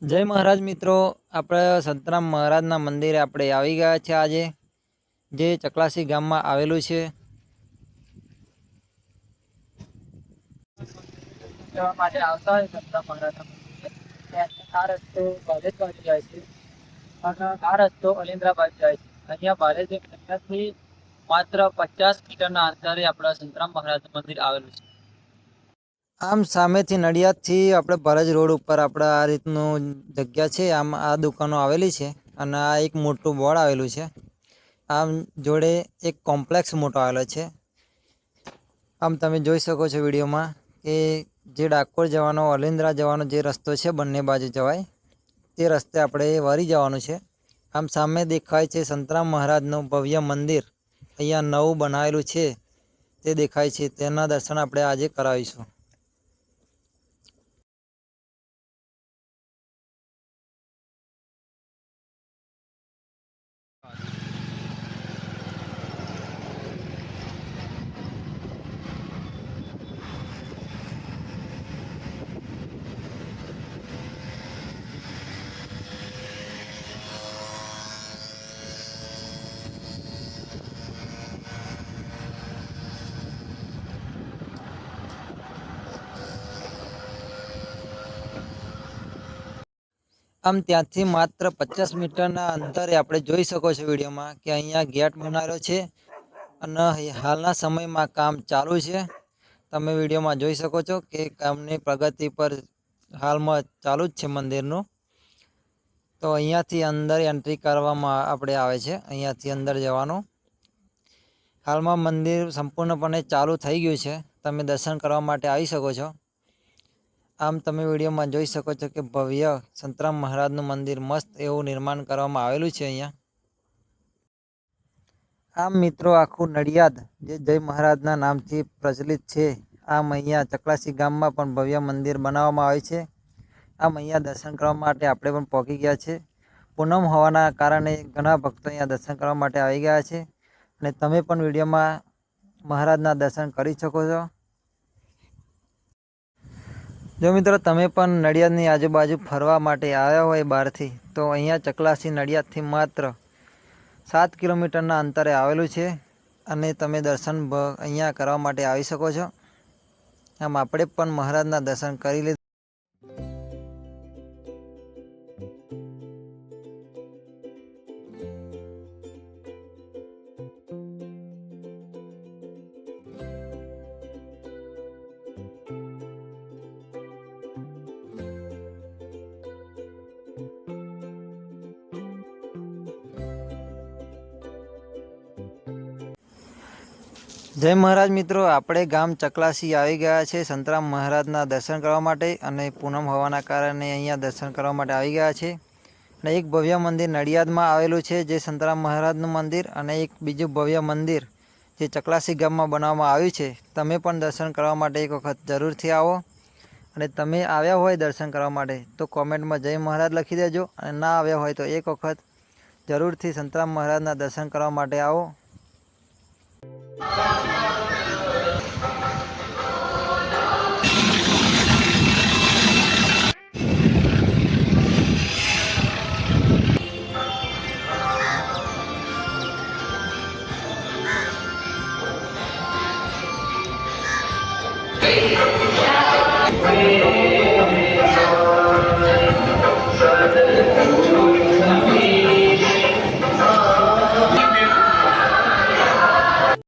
જય મહારાજ મિત્રો, આપણે સંતરામ મહારાજના મંદિરે આપણે આવી ગયા છે આજે, જે ચકલાસી ગામમાં આવેલું છે। માટે આવતા હોય સંતરામ મહારાજના મંદિરે ત્યાંથી આ રસ્તો બાલેજ બાજુ જાય છે અને આ રસ્તો અલિન્દ્રા બાજુ જાય છે। અહીંયા બાલેજ અહીંયાથી માત્ર 50 મીટરના અંતરે આપણા સંતરામ મહારાજનું મંદિર આવેલું છે। આમ સામેથી નડિયાદથી આપણે ભરજ રોડ ઉપર આપણે આ રીતનું જગ્યા છે। આમ આ દુકાનો આવેલી છે અને આ એક મોટું બોર્ડ આવેલું છે। આમ જોડે એક કોમ્પ્લેક્સ મોટો આવેલો છે। આમ તમે જોઈ શકો છો વિડીયોમાં કે જે ડાકોર જવાનો અલિન્દ્રા જવાનો જે રસ્તો છે બંને બાજુ જવાય તે રસ્તે આપણે વળી જવાનું છે। આમ સામે દેખાય છે સંતરામ મહારાજનું ભવ્ય મંદિર, અહીંયા નવું બનાવેલું છે તે દેખાય છે। તેના દર્શન આપણે આજે કરાવીશું। આમ ત્યાંથી માત્ર 50 મીટરના અંતરે આપણે જોઈ શકો છો વિડીયોમાં કે અહીંયા ગેટ બનાવેલો છે અને હાલના સમયમાં કામ ચાલુ છે। તમે વિડીયોમાં જોઈ શકો છો કે કામની પ્રગતિ પર હાલમાં ચાલુ જ છે મંદિરનું। તો અહીંયાથી અંદર એન્ટ્રી કરવામાં આપણે આવે છે, અહીંયાથી અંદર જવાનું। હાલમાં મંદિર સંપૂર્ણપણે ચાલુ થઈ ગયું છે, તમે દર્શન કરવા માટે આવી શકો છો। આમ તમે વિડીયોમાં જોઈ શકો છો કે ભવ્ય સંતરામ મહારાજનું મંદિર મસ્ત એવું નિર્માણ કરવામાં આવેલું છે અહીંયા। આમ મિત્રો આખું નડિયાદ જે જય મહારાજના નામથી પ્રચલિત છે, આમ અહીંયા ચકલાસી ગામમાં પણ ભવ્ય મંદિર બનાવવામાં આવે છે। આમ અહીંયા દર્શન કરવા માટે આપણે પણ પહોંચી ગયા છે। પૂનમ હોવાના કારણે ઘણા ભક્તો અહીંયા દર્શન કરવા માટે આવી ગયા છે અને તમે પણ વિડીયોમાં મહારાજના દર્શન કરી શકો છો। જો મિત્રો તમે પણ નડિયાદની આજુબાજુ ફરવા માટે આવ્યા હોય બહારથી, તો અહીંયા ચકલાસી નડિયાદથી માત્ર 7 કિલોમીટરના અંતરે આવેલું છે અને તમે દર્શન અહીંયા કરવા માટે આવી શકો છો। આમ આપણે પણ મહારાજના દર્શન કરી લીધા। જય મહારાજ મિત્રો, આપણે ગામ ચકલાસી આવી ગયા છે સંતરામ મહારાજના દર્શન કરવા માટે અને પૂનમ હોવાના કારણે અહીંયા દર્શન કરવા માટે આવી ગયા છે। અને એક ભવ્ય મંદિર નડિયાદમાં આવેલું છે જે સંતરામ મહારાજનું મંદિર, અને એક બીજું ભવ્ય મંદિર જે ચકલાસી ગામમાં બનાવવામાં આવ્યું છે। તમે પણ દર્શન કરવા માટે એક વખત જરૂરથી આવો, અને તમે આવ્યા હોય દર્શન કરવા માટે તો કોમેન્ટમાં જય મહારાજ લખી દેજો, અને ના આવ્યા હોય તો એક વખત જરૂરથી સંતરામ મહારાજના દર્શન કરવા માટે આવો।